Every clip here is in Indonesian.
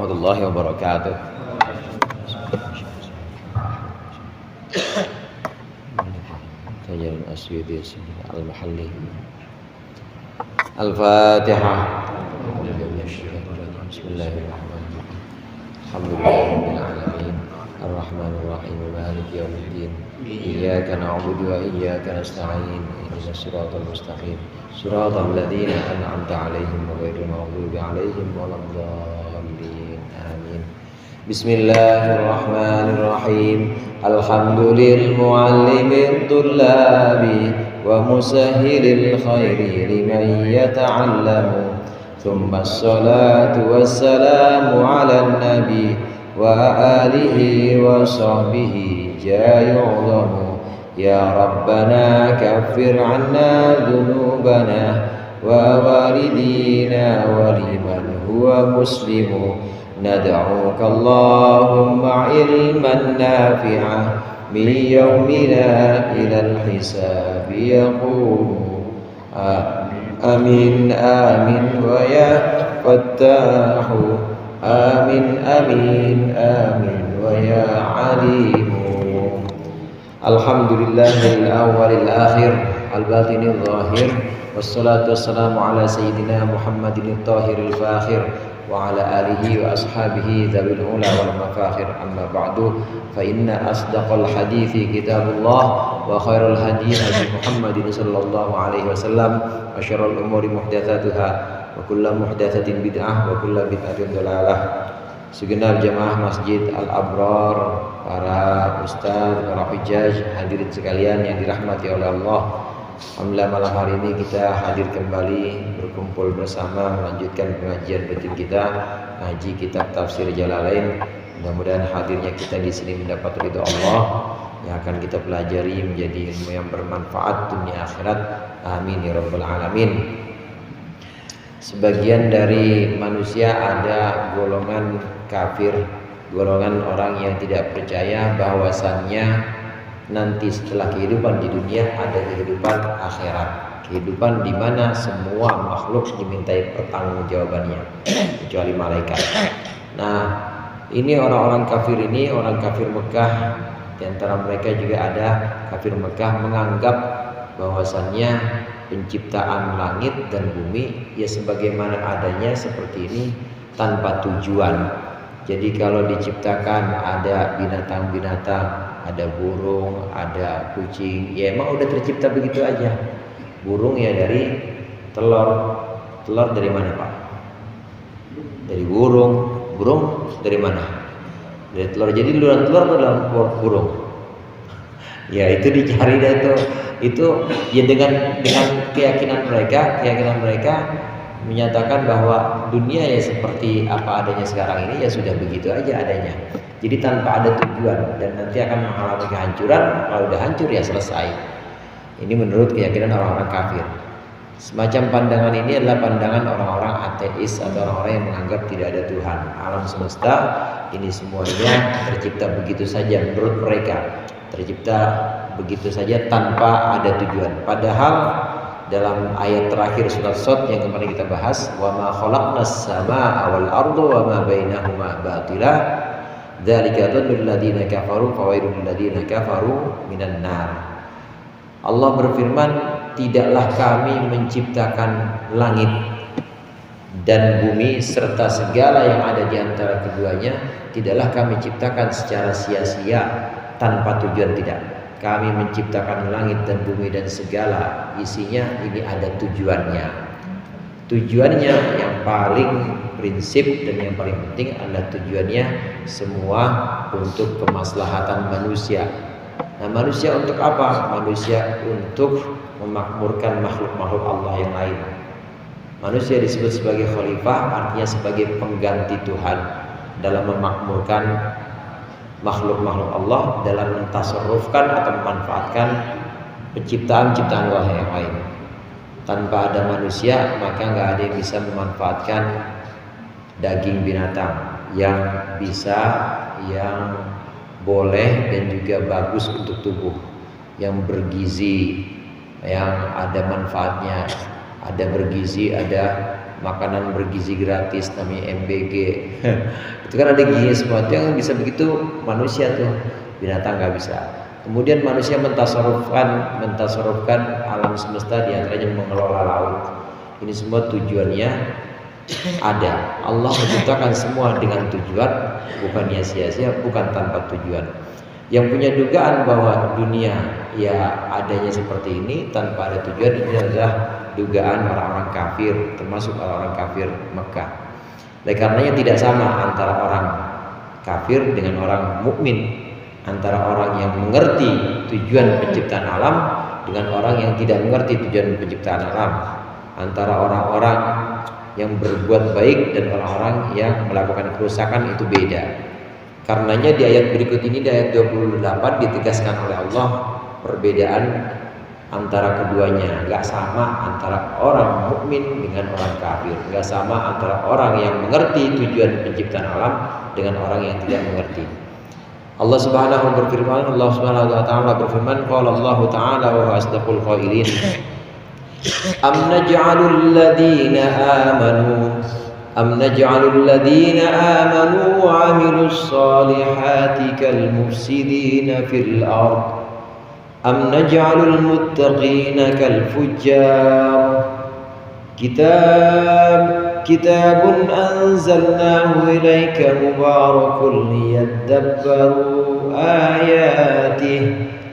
warahmatullahi wabarakatuh. Tayyib Asyidi Al-Mahalli. Al-Fatihah. Bismillahirrahmanirrahim. Alhamdulillahirabbil alamin. Ar-Rahmanir Rahim. Maliki yaumiddin. Iyyaka na'budu wa iyyaka nasta'in. Ihdinas siratal mustaqim. Siratal ladzina an'amta 'alaihim ghairil maghdubi 'alaihim waladdallin. Amin. Bismillahirrahmanirrahim. Alhamdulil muallimid tullabi wa musahhilil khairi liman yata'allamu. Thumma assalatu wassalamu 'alan nabi wa alihi wa sahbihi jayu'zamu. Ya Rabbana kaffir 'anna dhunubana wa walidina wa liman huwa muslimu. Nad'uka Allahumma ilman nafi'a min yawmina ilal hisabi yaqumu. Amin amin wa ya fattahu. Amin amin amin wa ya alimu. Alhamdulillahil awwalil akhir al-batinil zahir. Wassalatu wassalamu ala sayyidina Muhammadin at-tahiril fakhir wa ala alihi wa ashabihi dzawil ula wal mafakhir. Amma ba'du, fa inna asdaqal hadithi kitabullah wa khairul hadi hadi Muhammadin sallallahu alaihi wasallam wa syarrul umuri muhdatsatuha wa kullu muhdatsatin bid'ah wa kullu bid'atin dhalalah. Segenap jamaah Masjid Al-Abrar, para ustaz, para hujjaj, hadirin sekalian yang dirahmati oleh Allah. Alhamdulillah malam hari ini kita hadir kembali berkumpul bersama melanjutkan pengajian rutin kita, ngaji kitab tafsir Jalalain. Mudah-mudahan hadirnya kita di sini mendapat ridho Allah yang akan kita pelajari menjadi ilmu yang bermanfaat dunia akhirat. Amin ya rabbal alamin. Sebagian dari manusia ada golongan kafir, golongan orang yang tidak percaya bahwasannya nanti setelah kehidupan di dunia ada kehidupan akhirat, kehidupan di mana semua makhluk dimintai pertanggungjawabannya kecuali malaikat. Nah, ini orang-orang kafir ini, orang kafir Mekah, di antara mereka juga ada kafir Mekah menganggap bahwasannya penciptaan langit dan bumi ya sebagaimana adanya seperti ini tanpa tujuan. Jadi kalau diciptakan ada binatang-binatang, ada burung, ada kucing, ya emang udah tercipta begitu aja. Burung ya dari telur. Telur dari mana Pak? Dari burung. Burung dari mana? Dari telur. Jadi dalam telur atau dalam burung? Ya itu dicari dah tuh. Itu ya dengan keyakinan mereka menyatakan bahwa dunia ya seperti apa adanya sekarang ini ya sudah begitu aja adanya. Jadi tanpa ada tujuan dan nanti akan mengalami kehancuran. Kalau udah hancur ya selesai. Ini menurut keyakinan orang-orang kafir. Semacam pandangan ini adalah pandangan orang-orang ateis atau orang-orang yang menganggap tidak ada Tuhan. Alam semesta ini semuanya tercipta begitu saja menurut mereka. Tercipta begitu saja tanpa ada tujuan. Padahal dalam ayat terakhir surat Shad yang kemarin kita bahas, wa ma khalaqnas samaa'a wal arda wa ma bainahuma batila dzalika dzannul ladzina kafaru fawailul ladzina kafaru minan nar. Allah berfirman, tidaklah kami menciptakan langit dan bumi serta segala yang ada di antara keduanya, tidaklah kami ciptakan secara sia-sia tanpa tujuan, tidak. Kami menciptakan langit dan bumi dan segala isinya ini ada tujuannya. Tujuannya yang paling prinsip dan yang paling penting adalah tujuannya semua untuk kemaslahatan manusia. Nah, manusia untuk apa? Manusia untuk memakmurkan makhluk-makhluk Allah yang lain. Manusia disebut sebagai khalifah, artinya sebagai pengganti Tuhan dalam memakmurkan makhluk-makhluk Allah, dalam mentasarrufkan atau memanfaatkan penciptaan-ciptaan Allah yang lain. Tanpa ada manusia maka nggak ada yang bisa memanfaatkan daging binatang yang bisa, yang boleh dan juga bagus untuk tubuh, yang bergizi, yang ada manfaatnya, ada bergizi, ada makanan bergizi gratis namanya MBG. Itu kan ada gizinya semua. Itu yang bisa begitu manusia tuh, binatang nggak bisa. Kemudian manusia mentasarufkan alam semesta, di antaranya mengelola laut. Ini semua tujuannya ada. Allah menciptakan semua dengan tujuan, bukannya sia-sia, bukan tanpa tujuan. Yang punya dugaan bahwa dunia ya adanya seperti ini tanpa ada tujuan, ini adalah dugaan orang-orang kafir, termasuk orang-orang kafir Mekah. Oleh karenanya tidak sama antara orang kafir dengan orang mukmin, antara orang yang mengerti tujuan penciptaan alam dengan orang yang tidak mengerti tujuan penciptaan alam, antara orang-orang yang berbuat baik dan orang-orang yang melakukan kerusakan itu beda. Karenanya di ayat berikut ini, di ayat 28 ditegaskan oleh Allah perbedaan antara keduanya. Gak sama antara orang mukmin dengan orang kafir, gak sama antara orang yang mengerti tujuan penciptaan alam dengan orang yang tidak mengerti. Allah Subhanahu berfirman, Allah Subhanahu wa taala berfirman, qala Allah taala wa huwa asdaqul qailin, am naj'alul ladina amanu wa 'amilus solihati kal mufsidina fil ard am naj'alul muttaqina kal fujjar kitabun anzalnahu ilaika mubarakun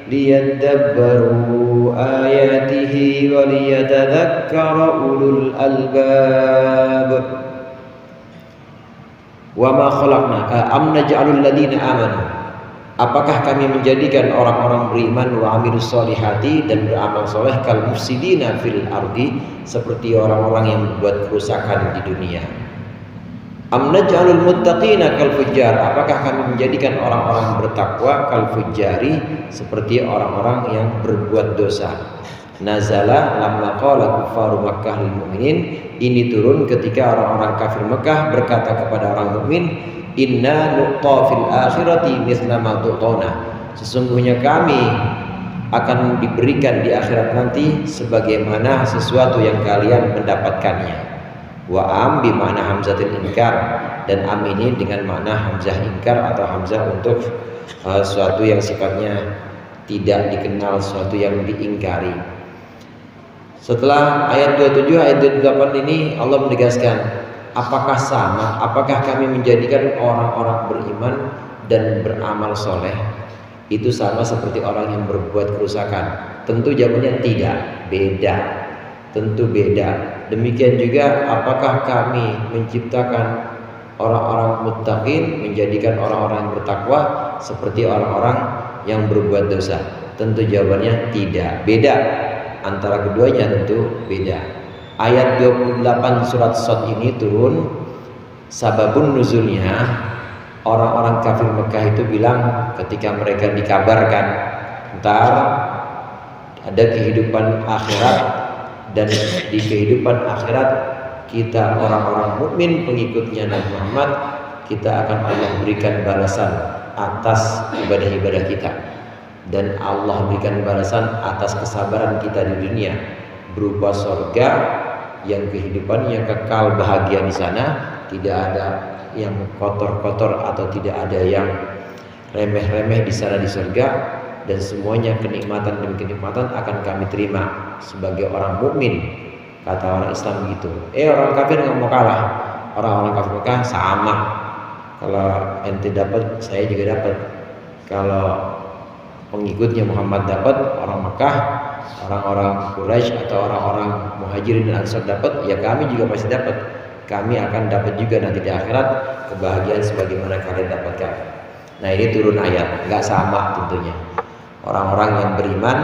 liyadabbaru ayatihi wa liyatadhakkara ulul albab. Wa ma khalaqna am naj'alul ladina amanu, apakah kami menjadikan orang-orang beriman wa amilus solihati dan beramal soleh kal mufsidina fil ardi, seperti orang-orang yang membuat kerusakan di dunia. Am naj'alul muttaqina kal fujjar, apakah kami menjadikan orang-orang bertakwa kal fujjari, seperti orang-orang yang berbuat dosa. Nazala lamma qala kuffaru Makkah lil mu'minin, ini turun ketika orang-orang kafir Mekah berkata kepada orang mukmin, inna nuqta fil akhirati mithla ma tu'tona, sesungguhnya kami akan diberikan di akhirat nanti sebagaimana sesuatu yang kalian mendapatkannya. Wa am bi makna hamzatul inkar, dan am ini dengan makna hamzah inkar atau hamzah untuk sesuatu yang sifatnya tidak dikenal, sesuatu yang diingkari. Setelah ayat 27, ayat 28 ini Allah menegaskan, apakah sama? Apakah kami menjadikan orang-orang beriman dan beramal soleh itu sama seperti orang yang berbuat kerusakan? Tentu jawabannya tidak, beda. Tentu beda. Demikian juga apakah kami menciptakan orang-orang muttaqin, menjadikan orang-orang yang bertakwa seperti orang-orang yang berbuat dosa? Tentu jawabannya tidak, beda. Antara keduanya tentu beda. Ayat 28 surat Shad ini turun, sababun nuzulnya, orang-orang kafir Mekah itu bilang ketika mereka dikabarkan ntar ada kehidupan akhirat, dan di kehidupan akhirat kita orang-orang mukmin pengikutnya Nabi Muhammad, kita akan Allah berikan balasan atas ibadah-ibadah kita, dan Allah berikan balasan atas kesabaran kita di dunia berupa surga yang kehidupannya kekal bahagia di sana, tidak ada yang kotor-kotor atau tidak ada yang remeh-remeh di sana di surga, dan semuanya kenikmatan demi kenikmatan akan kami terima sebagai orang mukmin. Kata orang Islam begitu. Orang kafir nggak mau kalah. Orang-orang kafir Mekah sama. Kalau ente dapat, saya juga dapat. Kalau pengikutnya Muhammad dapat, orang Mekah, orang-orang Quraisy atau orang-orang Muhajirin dan Ansar dapat, ya kami juga pasti dapat. Kami akan dapat juga nanti di akhirat kebahagiaan sebagaimana kalian dapatkan. Nah, ini turun ayat, nggak sama tentunya. Orang-orang yang beriman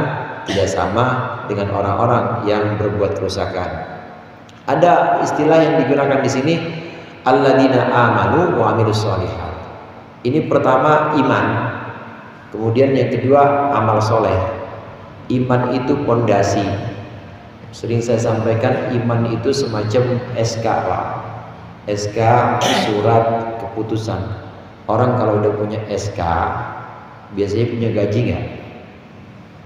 tidak sama dengan orang-orang yang berbuat kerusakan. Ada istilah yang digunakan di sini, alladzina amanu wa amilus sholihat. Ini pertama iman. Kemudian yang kedua amal soleh. Iman itu pondasi. Sering saya sampaikan, iman itu semacam SK Pak. SK surat keputusan. Orang kalau udah punya SK biasanya punya gaji nggak?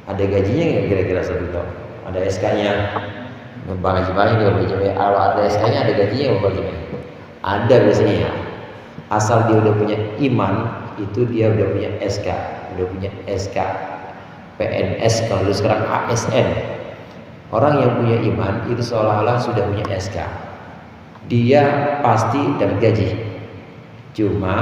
Ada gajinya nggak kira-kira 1 tahun? Ada SK-nya. Numpang gaji banyak juga gaji. Kalau ada SK-nya ada gajinya apa gajinya? Ada biasanya. Asal dia udah punya iman, itu dia udah punya SK, udah punya SK PNS, kalau sekarang ASN. Orang yang punya iman itu seolah-olah sudah punya SK. Dia pasti dapat gaji. Cuma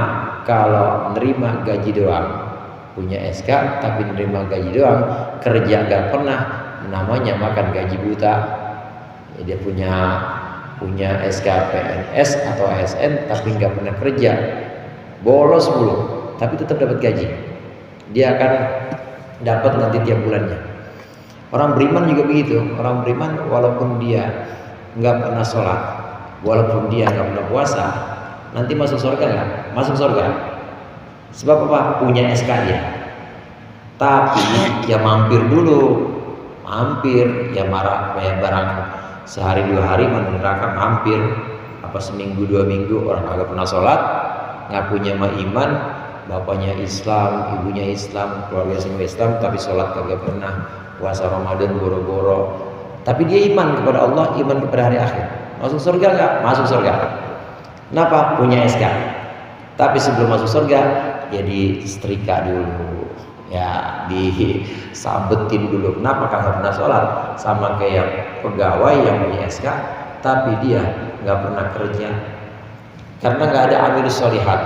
kalau nerima gaji doang, punya SK tapi nerima gaji doang, kerja gak pernah, namanya makan gaji buta. Dia punya SK PNS atau ASN tapi nggak pernah kerja, bolos mulu, tapi tetap dapat gaji. Dia akan dapat nanti tiap bulannya. Orang beriman juga begitu. Orang beriman walaupun dia nggak pernah sholat, walaupun dia nggak pernah puasa, nanti masuk surga nggak? Masuk surga. Sebab apa? Punya SK dia. Tapi ya mampir dulu, mampir ya marah kayak barang sehari 2 hari mana neraka mampir, apa seminggu 2 minggu orang kagak pernah sholat, ngakunya mah iman, bapaknya Islam, ibunya Islam, keluarga semua Islam, tapi sholat kagak pernah, puasa Ramadan boro-boro, tapi dia iman kepada Allah, iman kepada hari akhir, masuk surga nggak? Masuk surga. Kenapa? Punya SK. Tapi sebelum masuk surga ya disetrika dulu, ya disabetin dulu. Kenapa? Karena pernah sholat. Sama kayak pegawai yang punya SK tapi dia nggak pernah kerja, karena nggak ada amilus sholihat.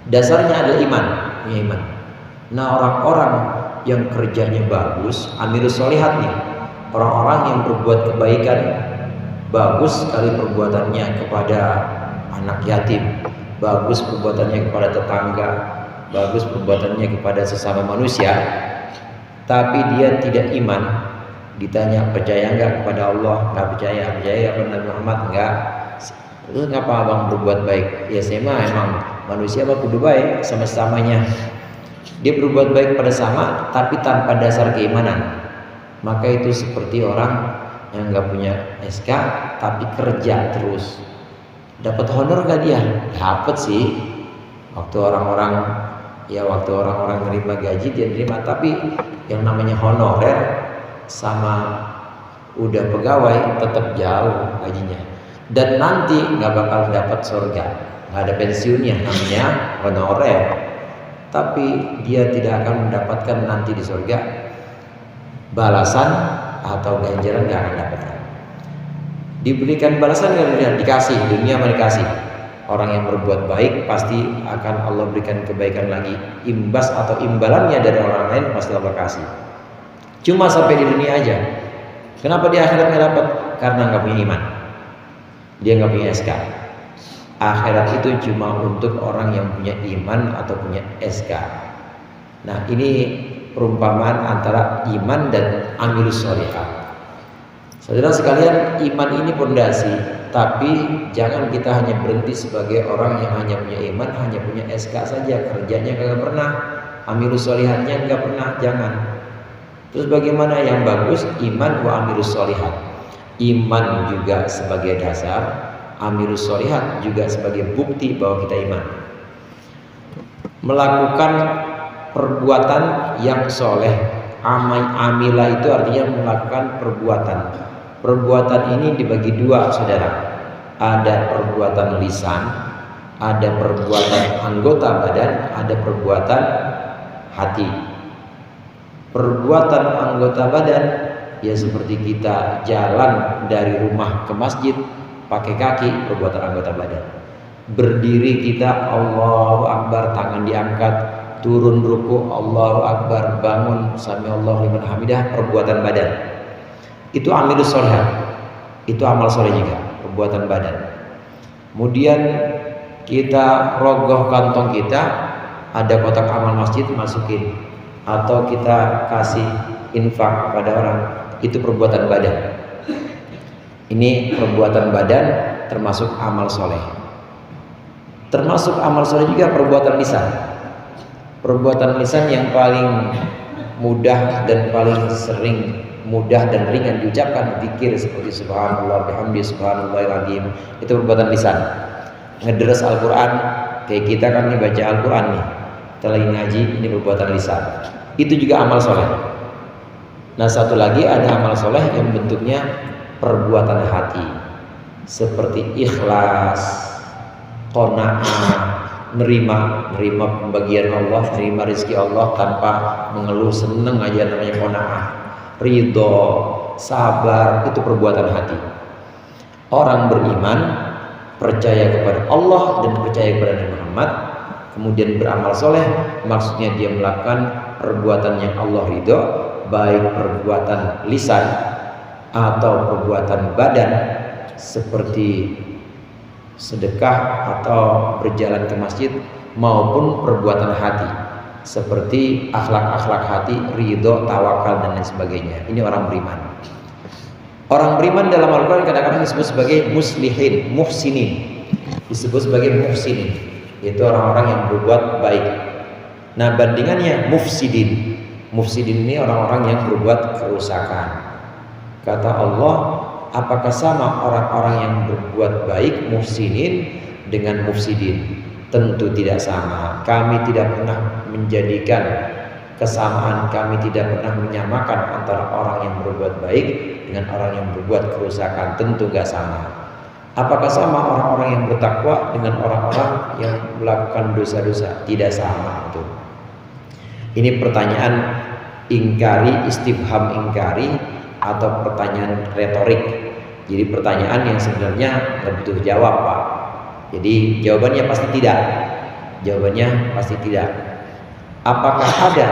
Dasarnya adalah iman, punya iman. Nah, orang-orang yang kerjanya bagus, amilus sholihat nih, orang-orang yang berbuat kebaikan, bagus sekali perbuatannya kepada anak yatim, bagus perbuatannya kepada tetangga, bagus perbuatannya kepada sesama manusia, tapi dia tidak iman. Ditanya percaya enggak kepada Allah? Enggak percaya. Percaya kepada Nabi Muhammad? Enggak. Terus ngapa abang berbuat baik? Ya saya mah emang manusia mah kudu baik sama sesamanya. Dia berbuat baik pada sama tapi tanpa dasar keimanan, maka itu seperti orang yang enggak punya SK tapi kerja terus. Dapat honor gak dia? Dapat sih. Waktu orang-orang nerima gaji dia nerima, tapi yang namanya honorer sama udah pegawai tetap jauh gajinya, dan nanti nggak bakal dapat surga, nggak ada pensiunnya, namanya honorer, tapi dia tidak akan mendapatkan nanti di surga balasan atau ganjaran, nggak akan dapatkan. Diberikan balasan nggak? Dikasih dunia, dikasih. Orang yang berbuat baik pasti akan Allah berikan kebaikan lagi, imbas atau imbalannya dari orang lain pasti Allah kasih. Cuma sampai di dunia aja. Kenapa di akhirat nggak dapat? Karena nggak punya iman. Dia nggak punya SK. Akhirat itu cuma untuk orang yang punya iman atau punya SK. Nah, ini perumpamaan antara iman dan amilus sholihat. Saudara sekalian, iman ini pondasi, tapi jangan kita hanya berhenti sebagai orang yang hanya punya iman, hanya punya SK saja, kerjanya nggak pernah, amilus sholihatnya nggak pernah, jangan. Terus bagaimana yang bagus? Iman wa amilus sholihat. Iman juga sebagai dasar, amilus sholihat juga sebagai bukti bahwa kita iman. Melakukan perbuatan yang soleh. Amila itu artinya melakukan perbuatan. Perbuatan ini dibagi dua, saudara. Ada perbuatan lisan, ada perbuatan anggota badan, ada perbuatan hati. Perbuatan anggota badan ya seperti kita jalan dari rumah ke masjid pakai kaki, perbuatan anggota badan. Berdiri kita Allahu Akbar, tangan diangkat, turun ruku Allahu Akbar, bangun sami Allahu liman hamidah, perbuatan badan. Itu amilus sholihat, itu amal soleh juga, perbuatan badan. Kemudian kita rogoh kantong kita, ada kotak amal masjid, masukin, atau kita kasih infak pada orang, itu perbuatan badan. Ini perbuatan badan termasuk amal soleh. Termasuk amal soleh juga perbuatan lisan. Perbuatan lisan yang paling mudah dan paling sering, mudah dan ringan diucapkan, zikir seperti subhanallah bihamdi subhanallahil azim, itu perbuatan lisan. Ngederes Al-Quran, kayak kita kan nih baca Al-Quran nih, kita lagi ngaji, ini perbuatan lisan. Itu juga amal soleh. Nah, satu lagi ada amal soleh yang bentuknya perbuatan hati seperti ikhlas, qanaah, nerima pembagian Allah, nerima rezeki Allah tanpa mengeluh, seneng aja, namanya qanaah. Ridho, sabar, itu perbuatan hati. Orang beriman, percaya kepada Allah dan percaya kepada Nabi Muhammad, kemudian beramal soleh, maksudnya dia melakukan perbuatan yang Allah ridho, baik perbuatan lisan atau perbuatan badan seperti sedekah atau berjalan ke masjid, maupun perbuatan hati seperti akhlak-akhlak hati, ridho, tawakal dan lain sebagainya. Ini orang beriman. Orang beriman dalam Al-Quran kadang-kadang disebut sebagai muslihin, muhsinin, disebut sebagai muhsinin, yaitu orang-orang yang berbuat baik. Nah, bandingannya mufsidin. Mufsidin ini orang-orang yang berbuat kerusakan. Kata Allah, apakah sama orang-orang yang berbuat baik, muhsinin, dengan mufsidin? Tentu tidak sama. Kami tidak pernah menjadikan kesamaan, kami tidak pernah menyamakan antara orang yang berbuat baik dengan orang yang berbuat kerusakan. Tentu gak sama. Apakah sama orang-orang yang bertakwa dengan orang-orang yang melakukan dosa-dosa? Tidak sama. Itu. Ini pertanyaan ingkari, istifham ingkari, atau pertanyaan retorik. Jadi pertanyaan yang sebenarnya nggak butuh jawab, Pak. Jadi jawabannya pasti tidak. Jawabannya pasti tidak. Apakah ada?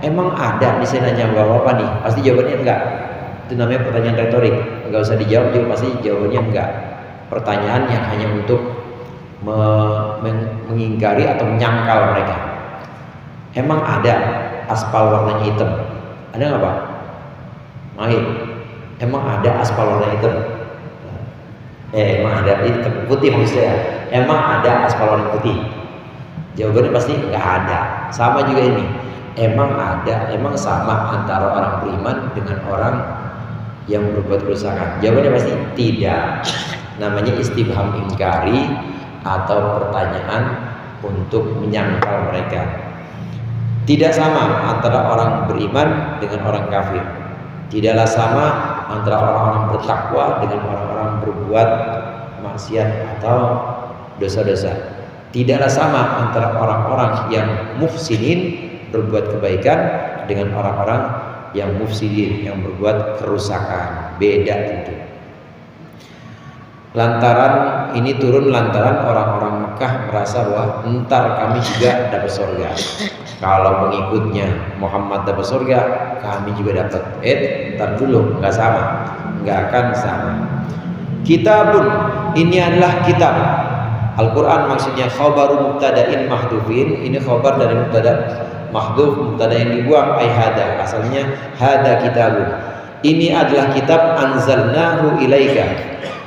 Emang ada? Di sini nanya Bapak nih, pasti jawabannya enggak. Itu namanya pertanyaan retorik. Enggak usah dijawab juga, pasti jawabannya enggak. Pertanyaan yang hanya untuk mengingkari atau menyangkal mereka. Emang ada aspal warnanya hitam? Ada nggak, Pak? Main. Emang ada aspal warna hitam? Emang ada hitam putih maksudnya? Emang ada aspal warna putih? Jawabannya pasti nggak ada. Sama juga ini. Emang ada? Emang sama antara orang beriman dengan orang yang berbuat kerusakan? Jawabannya pasti tidak. Namanya istifham ingkari atau pertanyaan untuk menyangkal mereka. Tidak sama antara orang beriman dengan orang kafir. Tidaklah sama antara orang-orang bertakwa dengan orang-orang berbuat maksiat atau dosa-dosa. Tidaklah sama antara orang-orang yang muhsinin, berbuat kebaikan, dengan orang-orang yang mufsidin, yang berbuat kerusakan. Beda tentu. Lantaran ini turun lantaran orang-orang Mekah merasa bahwa entar kami juga dapat surga. Kalau pengikutnya Muhammad dapat surga, kami juga dapat. Entar dulu, nggak sama, nggak akan sama. Kitabun, ini adalah kitab. Al-Quran maksudnya khabaru mubtada'in mahdufin. Ini khabar dari mubtada mahduf, mubtada yang dibuang. Ay hada, asalnya hada kitabun. Ini adalah kitab anzalnahu ilaika,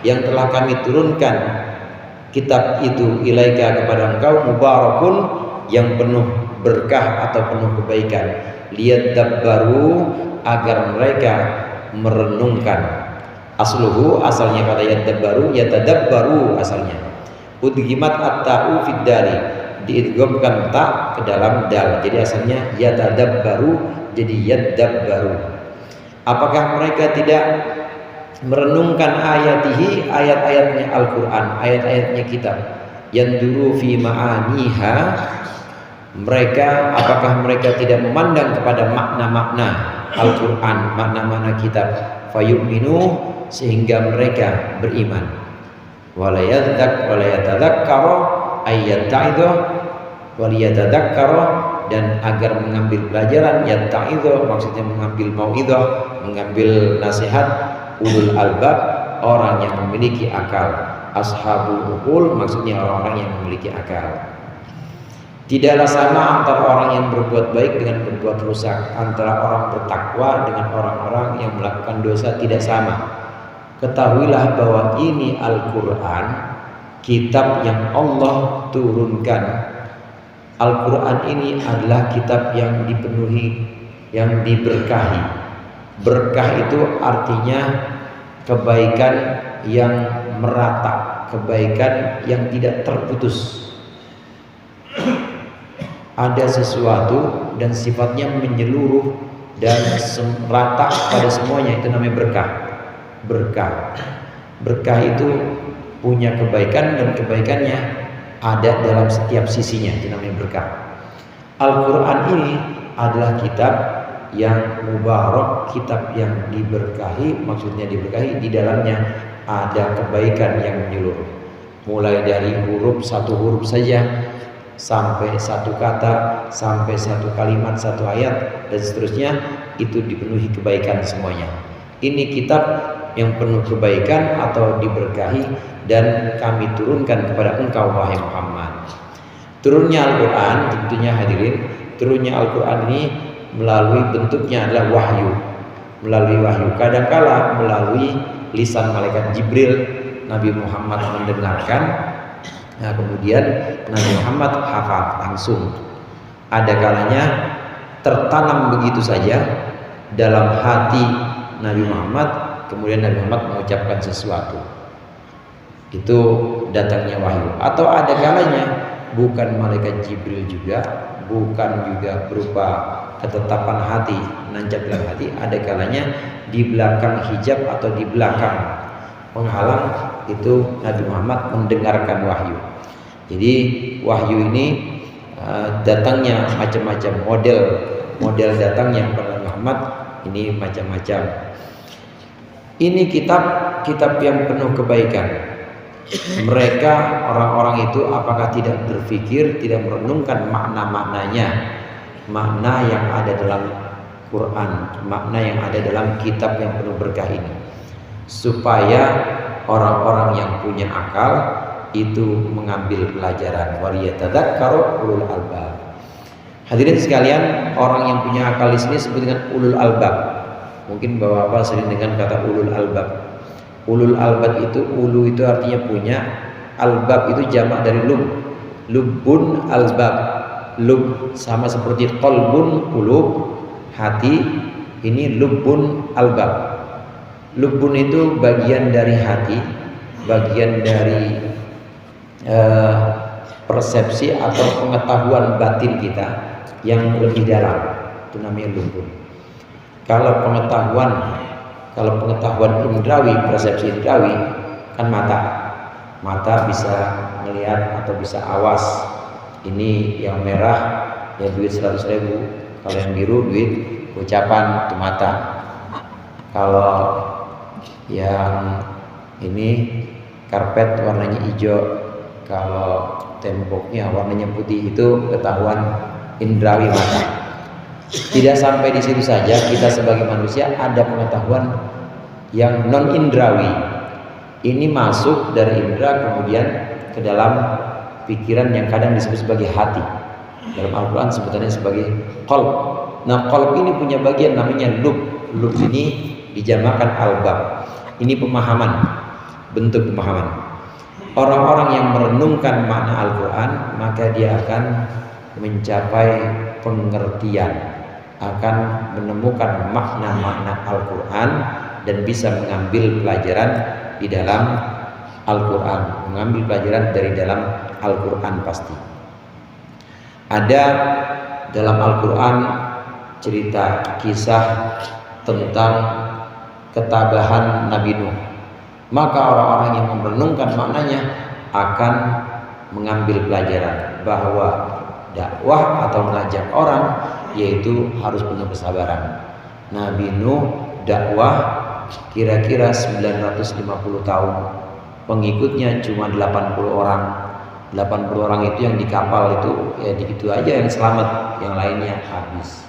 yang telah kami turunkan kitab itu ilaika kepada engkau, mubarakun, yang penuh berkah atau penuh kebaikan, liyadabbaru, agar mereka merenungkan. Asluhu, asalnya kata yadabbaru, yatadabbaru asalnya. Udgimat at-ta'u fid dari, diidghamkan ta ke dalam dal, jadi asalnya yatadabbaru jadi yadabbaru. Apakah mereka tidak merenungkan ayatihi, ayat-ayatnya Al-Quran, ayat-ayatnya kitab, yanduru fi ma'aniha, mereka, apakah mereka tidak memandang kepada makna-makna Al-Quran, makna-makna kitab, fayu'minu, sehingga mereka beriman. Walayatadzakkara ayyata'idhu waliyatadzakkara, dan agar mengambil pelajaran, yatta'idhu maksudnya mengambil mau'idhah, mengambil nasihat, ulul albab, orang yang memiliki akal. Ashabul uqul maksudnya orang-orang yang memiliki akal. Tidaklah sama antara orang yang berbuat baik dengan berbuat rusak, antara orang bertakwa dengan orang-orang yang melakukan dosa, tidak sama. Ketahuilah bahwa ini Al-Quran, kitab yang Allah turunkan. Al-Quran ini adalah kitab yang dipenuhi, yang diberkahi. Berkah itu artinya kebaikan yang merata, kebaikan yang tidak terputus. Ada sesuatu dan sifatnya menyeluruh dan merata pada semuanya, itu namanya berkah. berkah. Berkah itu punya kebaikan dan kebaikannya ada dalam setiap sisinya, itu namanya berkah. Al-Quran ini adalah kitab yang mubarak, kitab yang diberkahi. Maksudnya diberkahi, di dalamnya ada kebaikan yang menyeluruh, mulai dari satu huruf saja sampai satu kata, sampai satu kalimat, satu ayat, dan seterusnya, itu dipenuhi kebaikan semuanya. Ini kitab yang penuh kebaikan atau diberkahi, dan kami turunkan kepada engkau wahai Muhammad. Turunnya Al-Quran, tentunya hadirin, turunnya Al-Quran ini melalui bentuknya adalah wahyu, melalui wahyu. Kadangkala melalui lisan malaikat Jibril, Nabi Muhammad mendengarkan. Nah, kemudian Nabi Muhammad hafal langsung. Ada kalanya tertanam begitu saja dalam hati Nabi Muhammad, kemudian Nabi Muhammad mengucapkan sesuatu. Itu datangnya wahyu. Atau ada kalanya bukan malaikat Jibril juga, bukan juga berupa ketetapan hati, nancap dalam hati. Ada kalanya di belakang hijab atau di belakang penghalang, itu Nabi Muhammad mendengarkan wahyu. Jadi wahyu ini datangnya macam-macam, model datangnya kepada Muhammad ini macam-macam. Ini kitab yang penuh kebaikan. Mereka orang-orang itu apakah tidak berpikir, tidak merenungkan makna-maknanya, makna yang ada dalam Quran, makna yang ada dalam kitab yang penuh berkah ini, supaya orang-orang yang punya akal itu mengambil pelajaran. Waliyatadzakkaru ulul albab. Hadirin sekalian, orang yang punya akal di sini disebut dengan ulul albab. Mungkin bapak-bapak sering dengan kata ulul albab. Ulul albab itu, ulu itu artinya punya, albab itu jamak dari lub. Lubbun albab. Lub sama seperti qalbun, qulub, hati. Ini lubbun albab. Lubbun itu bagian dari hati, bagian dari persepsi atau pengetahuan batin kita yang lebih dalam, itu namanya lubbun. Kalau pengetahuan indrawi, persepsi indrawi kan mata bisa melihat atau bisa awas, ini yang merah ya duit 100.000, kalau yang biru duit ucapan, itu mata. Kalau yang ini karpet warnanya hijau, kalau temboknya warnanya putih, itu ketahuan indrawi mata. Tidak sampai di situ saja, kita sebagai manusia ada pengetahuan yang non indrawi. Ini masuk dari indra kemudian ke dalam pikiran yang kadang disebut sebagai hati. Dalam Al-Quran sebutannya sebagai qalb. Nah, qalb ini punya bagian namanya lub. Lub ini dijamakkan albab. Ini pemahaman, bentuk pemahaman. Orang-orang yang merenungkan makna Al-Quran, maka dia akan mencapai pengertian, akan menemukan makna-makna Al-Quran dan bisa mengambil pelajaran di dalam Al-Quran, mengambil pelajaran dari dalam Al-Quran pasti. Ada dalam Al-Quran cerita kisah tentang ketabahan Nabi Nuh. Maka orang-orang yang merenungkan maknanya akan mengambil pelajaran bahwa dakwah atau mengajak orang yaitu harus punya kesabaran. Nabi Nuh dakwah kira-kira 950 tahun, pengikutnya cuma 80 orang. 80 orang itu yang di kapal itu ya gitu aja yang selamat, yang lainnya habis.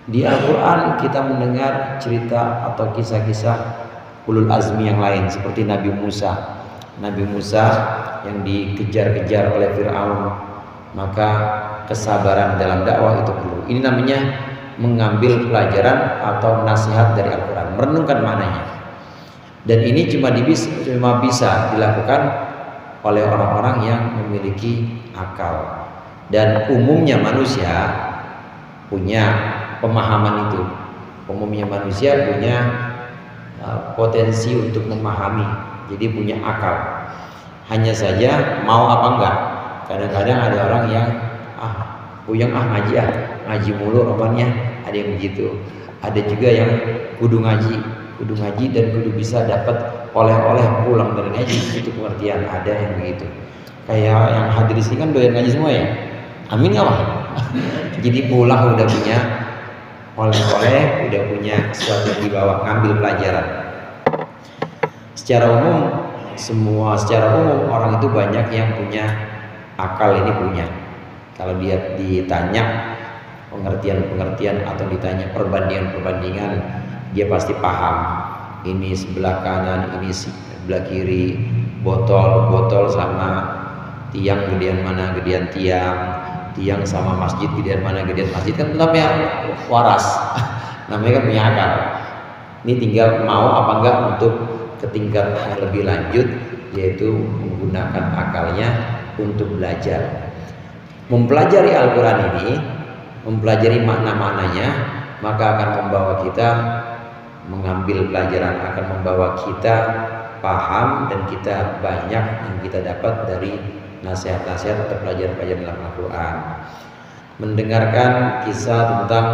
Di Al-Quran kita mendengar cerita atau kisah-kisah ulul azmi yang lain seperti Nabi Musa. Nabi Musa yang dikejar-kejar oleh Fir'aun, maka kesabaran dalam dakwah itu perlu. Ini namanya mengambil pelajaran atau nasihat dari Al-Quran, merenungkan maknanya. Dan ini cuma bisa dilakukan oleh orang-orang yang memiliki akal. Dan umumnya manusia punya pemahaman itu. Umumnya manusia punya potensi untuk memahami, jadi punya akal. Hanya saja mau apa enggak. Kadang-kadang ada orang yang puyeng ngaji mulu romannya, ada yang begitu. Ada juga yang kudu ngaji, kudu ngaji dan kudu bisa dapat oleh-oleh pulang dari ngaji. Itu pengertian, ada yang begitu. Kayak yang hadir di sini kan doyan ngaji semua ya. Amin ya Allah. Jadi pulang udah punya oleh-oleh, udah punya sesuatu yang dibawa, ngambil pelajaran. Secara umum orang itu banyak yang punya akal ini punya. Kalau dia ditanya pengertian-pengertian atau ditanya perbandingan-perbandingan, dia pasti paham. Ini sebelah kanan, ini sebelah kiri, botol sama tiang gedean mana, gedean tiang sama masjid gedean mana, gedean masjid, kan tetap yang waras. Namanya kan punya akal. Ini tinggal mau apa enggak untuk ke tingkat yang lebih lanjut, yaitu menggunakan akalnya untuk belajar. Mempelajari Al-Quran ini, mempelajari makna-maknanya, maka akan membawa kita mengambil pelajaran, akan membawa kita paham, dan kita banyak yang kita dapat dari nasihat-nasihat atau pelajaran-pelajaran dalam Al-Quran. Mendengarkan kisah tentang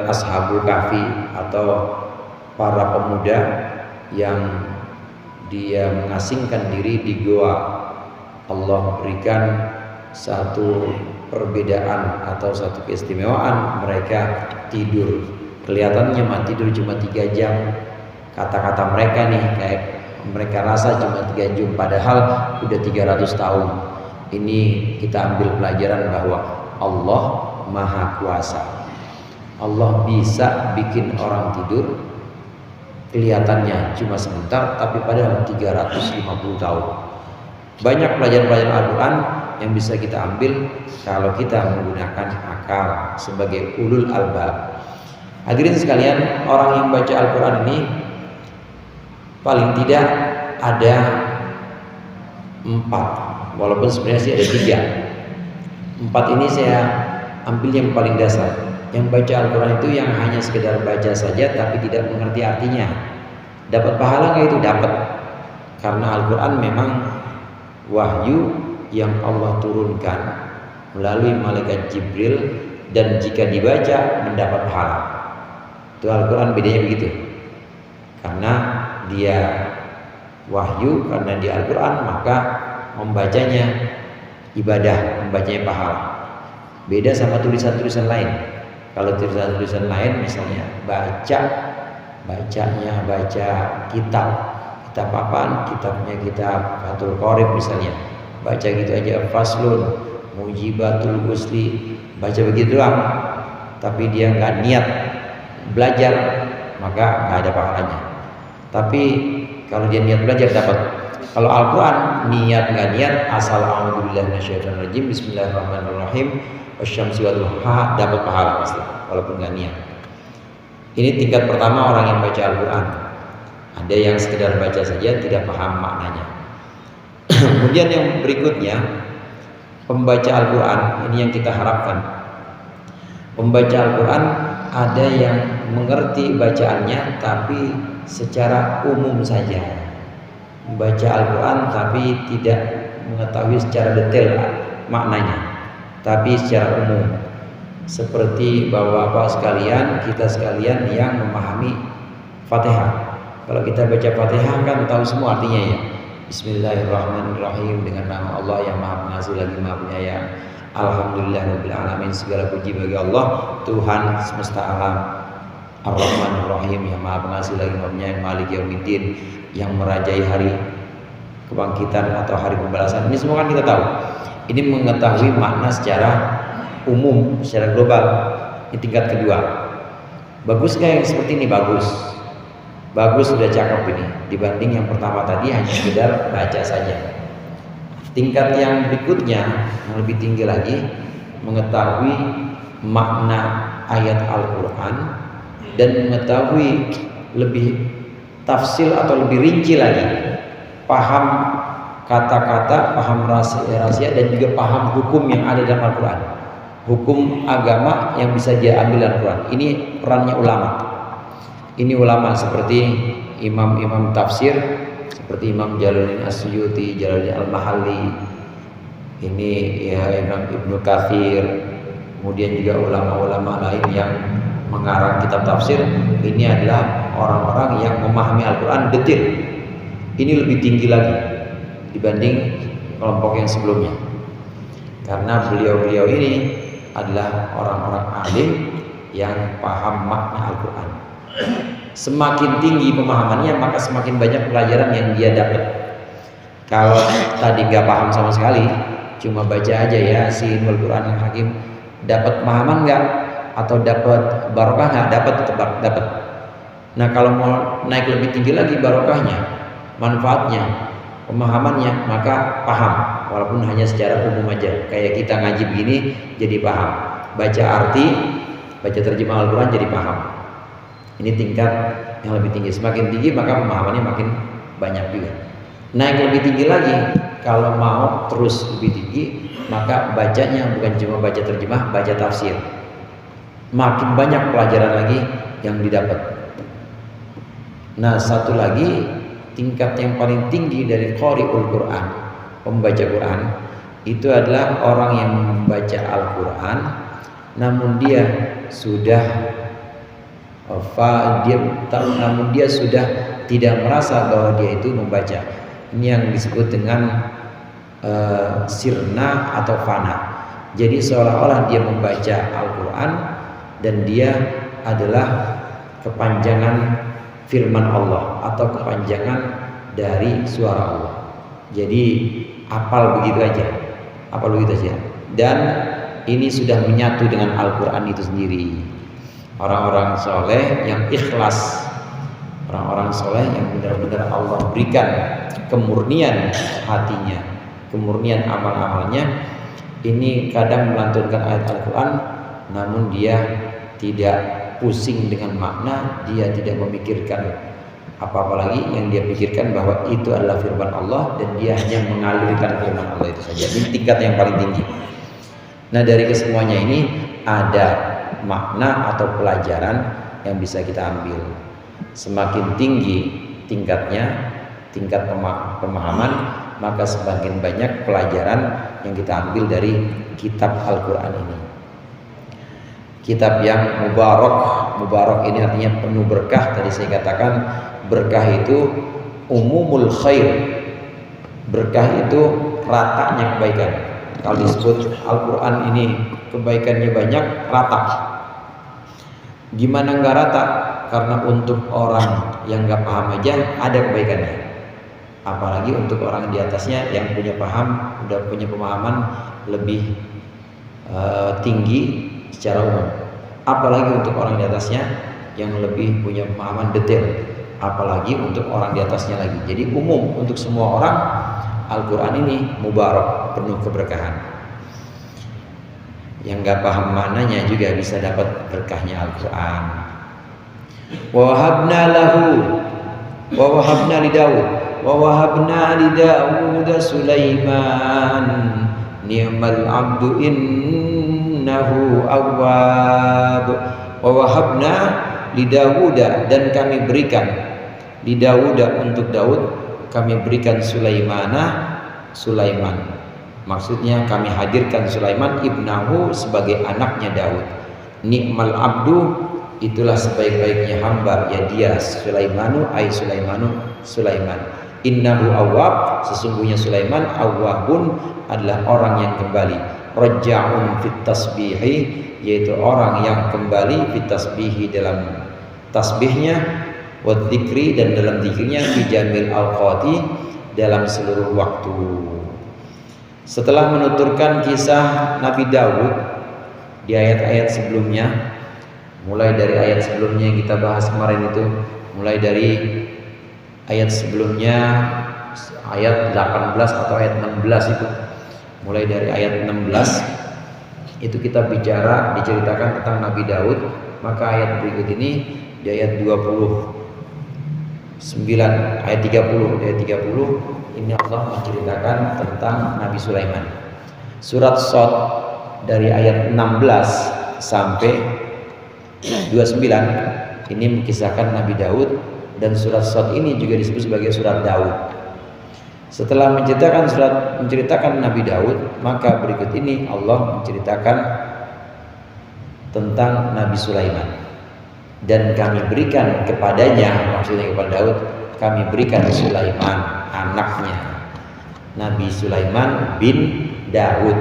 Ashabul Kahfi atau para pemuda yang dia mengasingkan diri di goa. Allah berikan satu perbedaan atau satu keistimewaan, mereka tidur. Kelihatannya tidur cuma 3 jam. Kata-kata mereka nih kayak mereka rasa cuma 3 jam, padahal udah 300 tahun. Ini kita ambil pelajaran bahwa Allah Maha Kuasa. Allah bisa bikin orang tidur kelihatannya cuma sebentar, tapi padahal 350 tahun. Banyak pelajaran-pelajaran Al-Quran yang bisa kita ambil kalau kita menggunakan akal sebagai ulul albab. Hadirin sekalian, orang yang baca Al-Quran ini paling tidak ada 4, walaupun sebenarnya sih ada 3. 4 ini saya ambil yang paling dasar. Yang baca Al-Quran itu yang hanya sekedar baca saja tapi tidak mengerti artinya. Dapat pahala nggak? Itu dapat, karena Al-Quran memang wahyu yang Allah turunkan melalui malaikat Jibril, dan jika dibaca mendapat pahala. Itu Al-Quran bedanya begitu, karena dia wahyu, karena di Al-Quran maka membacanya ibadah, membacanya pahala. Beda sama tulisan-tulisan lain. Kalau tulisan-tulisan lain misalnya baca kitab apaan? Kitabnya kitab Fathul Qorib misalnya, baca gitu aja, faslun mujibatul gusli, baca begitu doang, tapi dia nggak niat belajar, maka nggak ada pahalanya. Tapi kalau dia niat belajar dapat. Kalau Al-Quran niat nggak niat, asal a'udzubillahi minasyaitonirrajim, bismillahirrahmanirrahim, wasyamsi wadduhaha, dapat pahala pasti walaupun nggak niat. Ini tingkat pertama orang yang baca Al-Quran. Ada yang sekedar baca saja tidak paham maknanya. Kemudian yang berikutnya, pembaca Al-Quran ini yang kita harapkan. Pembaca Al-Quran ada yang mengerti bacaannya tapi secara umum saja, membaca Al-Quran tapi tidak mengetahui secara detail maknanya, tapi secara umum. Seperti bapak-bapak sekalian, kita sekalian yang memahami Fatihah. Kalau kita baca Fatihah kan tahu semua artinya ya. Bismillahirrahmanirrahim, dengan nama Allah yang Maha Pengasih lagi Maha Penyayang. Alhamdulillahirabbil alamin, segala puji bagi Allah Tuhan semesta alam. Ar-Rahmanir-Rahim, yang Maha Pengasih lagi Maha Penyayang. Malik Yaumiddin, yang merajai hari kebangkitan atau hari pembalasan. Ini semua kan kita tahu. Ini mengetahui makna secara umum, secara global. Ini tingkat kedua. Bagus nggak yang seperti ini? Bagus, sudah cakep ini. Dibanding yang pertama tadi hanya sekedar baca saja. Tingkat yang berikutnya yang lebih tinggi lagi, mengetahui makna ayat Al-Quran dan mengetahui lebih tafsir atau lebih rinci lagi, paham kata-kata, paham rahasia dan juga paham hukum yang ada dalam Al-Quran, hukum agama yang bisa dia ambil dalam Al-Quran. Ini perannya ulama. Ini ulama seperti imam-imam tafsir, seperti Imam Jalaluddin As-Suyuti, Jalaluddin Al-Mahalli, ini ya Imam Ibnu Katsir, kemudian juga ulama-ulama lain yang mengarang kitab tafsir. Ini adalah orang-orang yang memahami Al-Quran detail. Ini lebih tinggi lagi dibanding kelompok yang sebelumnya, karena beliau-beliau ini adalah orang-orang alim yang paham makna Al-Quran. Semakin tinggi pemahamannya, maka semakin banyak pelajaran yang dia dapat. Kalau tadi nggak paham sama sekali, cuma baca aja Yasin wal Quran al Hakim, dapat pemahaman nggak? Atau dapat barokah nggak? Dapat. Nah, kalau mau naik lebih tinggi lagi barokahnya, manfaatnya, pemahamannya, maka paham, walaupun hanya secara umum aja. Kayak kita ngaji begini jadi paham, baca arti, baca terjemah Al-Quran jadi paham. Ini tingkat yang lebih tinggi. Semakin tinggi maka pemahamannya makin banyak juga. Naik lebih tinggi lagi, kalau mau terus lebih tinggi, maka bacanya bukan cuma baca terjemah, baca tafsir. Makin banyak pelajaran lagi yang didapat. Nah, satu lagi, tingkat yang paling tinggi dari qari'ul Quran, pembaca Quran, itu adalah orang yang membaca Al-Quran namun dia sudah tidak merasa bahwa dia itu membaca. Ini yang disebut dengan sirna atau fana. Jadi seolah-olah dia membaca Al-Quran dan dia adalah kepanjangan firman Allah atau kepanjangan dari suara Allah. Jadi hafal begitu aja. Dan ini sudah menyatu dengan Al-Quran itu sendiri. Orang-orang soleh yang ikhlas, orang-orang soleh yang benar-benar Allah berikan kemurnian hatinya, kemurnian amal-amalnya, ini kadang melantunkan ayat Al-Quran namun dia tidak pusing dengan makna, dia tidak memikirkan apa-apa lagi. Yang dia pikirkan bahwa itu adalah firman Allah dan dia hanya mengalirkan firman Allah itu saja. Ini tingkat yang paling tinggi. Nah, dari kesemuanya ini ada makna atau pelajaran yang bisa kita ambil. Semakin tinggi tingkatnya, tingkat pemahaman, maka semakin banyak pelajaran yang kita ambil dari kitab Al-Quran ini. Kitab yang mubarak ini artinya penuh berkah. Tadi saya katakan berkah itu umumul khair, berkah itu ratanya kebaikan. Kalau disebut Al-Quran ini kebaikannya banyak, rata. Gimana nggak rata? Karena untuk orang yang nggak paham aja ada kebaikannya, apalagi untuk orang di atasnya yang punya paham, udah punya pemahaman lebih tinggi secara umum. Apalagi untuk orang di atasnya yang lebih punya pemahaman detail, apalagi untuk orang di atasnya lagi. Jadi umum untuk semua orang, Al-Quran ini mubarak, penuh keberkahan. Yang nggak paham maknanya juga bisa dapat berkahnya Al-Quran. Wa wahabna li Daud Sulaiman ni'mal abdu innahu awwab. Wa wahabna li Daud, dan kami berikan li Daud, untuk Daud kami berikan Sulaiman. Maksudnya kami hadirkan Sulaiman ibnahu sebagai anaknya Daud. Ni'mal abdu, itulah sebaik-baiknya hamba, ya dia Sulaiman. Innahu awwab, sesungguhnya Sulaiman awwabun, adalah orang yang kembali. Raja'un fit tasbihi, yaitu orang yang kembali fit tasbihi, dalam tasbihnya, wa dzikri, dan dalam dzikirnya, fi jamil awqati, dalam seluruh waktu. Setelah menuturkan kisah Nabi Daud di ayat-ayat sebelumnya, mulai dari ayat sebelumnya yang kita bahas kemarin itu, mulai dari ayat sebelumnya ayat 18 atau ayat 16 itu, mulai dari ayat 16 itu kita diceritakan tentang Nabi Daud. Maka ayat berikut ini di ayat 29, ayat 30 ini Allah menceritakan tentang Nabi Sulaiman. Surat Shad dari ayat 16 sampai 29 ini mengisahkan Nabi Daud, dan surat Shad ini juga disebut sebagai surat Daud. Setelah menceritakan Nabi Daud, maka berikut ini Allah menceritakan tentang Nabi Sulaiman. dan kami berikan kepadanya, maksudnya kepada Daud, kami berikan Sulaiman anaknya, Nabi Sulaiman bin Daud.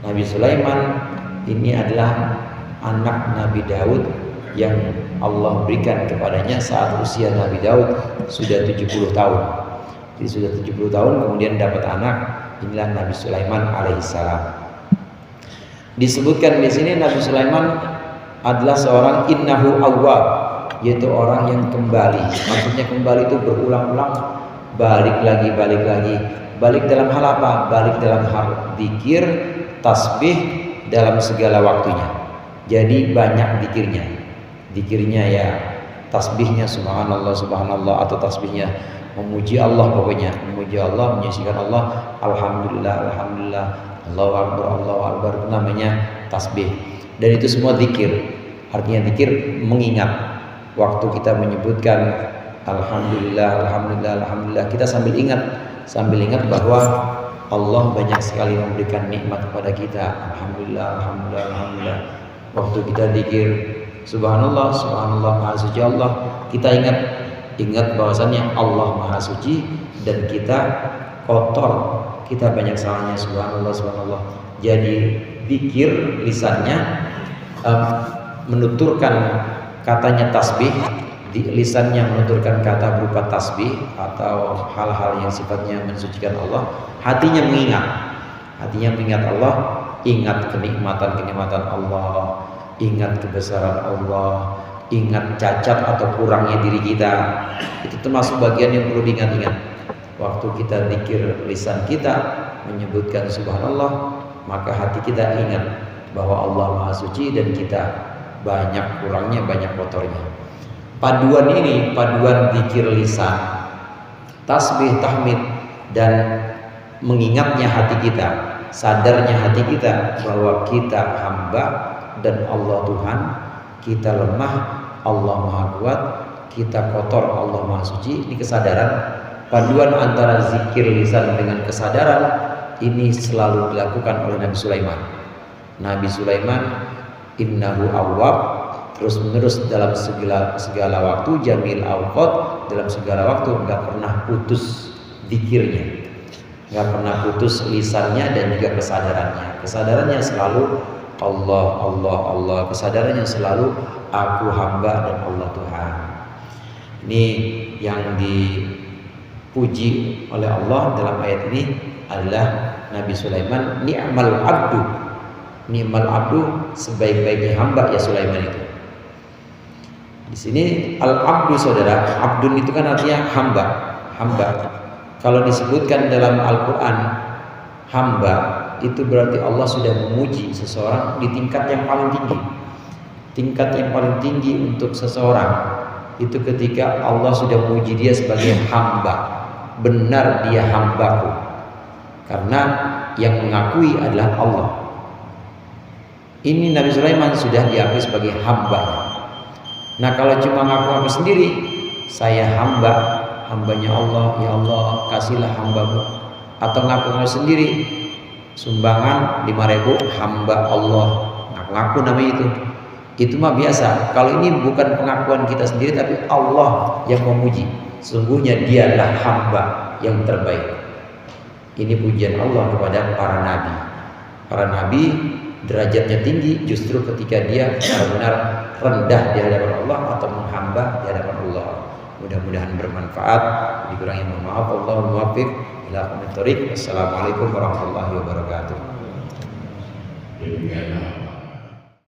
Nabi Sulaiman ini adalah anak Nabi Daud yang Allah berikan kepadanya saat usia Nabi Daud sudah 70 tahun. Jadi sudah 70 tahun kemudian dapat anak, inilah Nabi Sulaiman alaihissalam. Disebutkan di sini Nabi Sulaiman adalah seorang innahu awwab, yaitu orang yang kembali. Maksudnya kembali itu berulang-ulang, balik lagi. Balik dalam hal apa? Balik dalam hal zikir, tasbih dalam segala waktunya. Jadi banyak zikirnya. Zikirnya ya tasbihnya subhanallah subhanallah, atau tasbihnya memuji Allah, pokoknya memuji Allah, menyucikan Allah, alhamdulillah alhamdulillah, Allahu akbar, itu namanya tasbih. Dan itu semua zikir. Artinya zikir mengingat. Waktu kita menyebutkan alhamdulillah alhamdulillah alhamdulillah, kita sambil ingat bahwa Allah banyak sekali memberikan nikmat kepada kita. Alhamdulillah alhamdulillah alhamdulillah. Waktu kita zikir subhanallah subhanallah, maha suci Allah, kita ingat bahwasannya Allah maha suci dan kita kotor, kita banyak salahnya, subhanallah subhanallah. Jadi zikir lisannya menuturkan katanya tasbih, di lisannya menuturkan kata berupa tasbih atau hal-hal yang sifatnya mensucikan Allah, hatinya mengingat Allah, ingat kenikmatan Allah, ingat kebesaran Allah, ingat cacat atau kurangnya diri kita. Itu termasuk bagian yang perlu diingat-ingat. Waktu kita zikir, lisan kita menyebutkan subhanallah, maka hati kita ingat bahwa Allah maha suci dan kita banyak kurangnya, banyak kotornya. Paduan ini, paduan zikir lisan, tasbih, tahmid, dan mengingatnya hati kita, sadarnya hati kita bahwa kita hamba dan Allah Tuhan, kita lemah, Allah maha kuat, kita kotor, Allah maha suci. Ini kesadaran, paduan antara zikir lisan dengan kesadaran ini selalu dilakukan oleh Nabi Sulaiman. Nabi Sulaiman innahu awwab, terus menerus dalam segala waktu, jamil awqat, dalam segala waktu, nggak pernah putus zikirnya, nggak pernah putus lisannya dan juga kesadarannya selalu Allah Allah Allah, kesadarannya selalu aku hamba dan Allah Tuhan. Ini yang dipuji oleh Allah dalam ayat ini adalah Nabi Sulaiman, ni'mal abdu, sebaik-baiknya hamba ya Sulaiman itu. Di sini al-abdu, saudara, abdun itu kan artinya hamba. Kalau disebutkan dalam Al-Quran hamba, itu berarti Allah sudah memuji seseorang di tingkat yang paling tinggi. Tingkat yang paling tinggi untuk seseorang itu ketika Allah sudah memuji dia sebagai hamba. Benar dia hambaku, karena yang mengakui adalah Allah. Ini Nabi Sulaiman sudah diakui sebagai hamba. Nah, kalau cuma ngaku-ngaku sendiri, saya hambanya Allah, ya Allah kasihlah hambamu, atau ngaku-ngaku sendiri, sumbangan 5.000, hamba Allah, ngaku-ngaku namanya itu mah biasa. Kalau ini bukan pengakuan kita sendiri, tapi Allah yang memuji, sungguhnya dia adalah hamba yang terbaik. Ini pujian Allah kepada para nabi. Para nabi derajatnya tinggi justru ketika dia benar-benar rendah di hadapan Allah atau menghamba di hadapan Allah. Mudah-mudahan bermanfaat. Dikurangi mohon maaf. Allahumma muwaffiq ila aqwamit thoriq. Wassalamualaikum warahmatullahi wabarakatuh.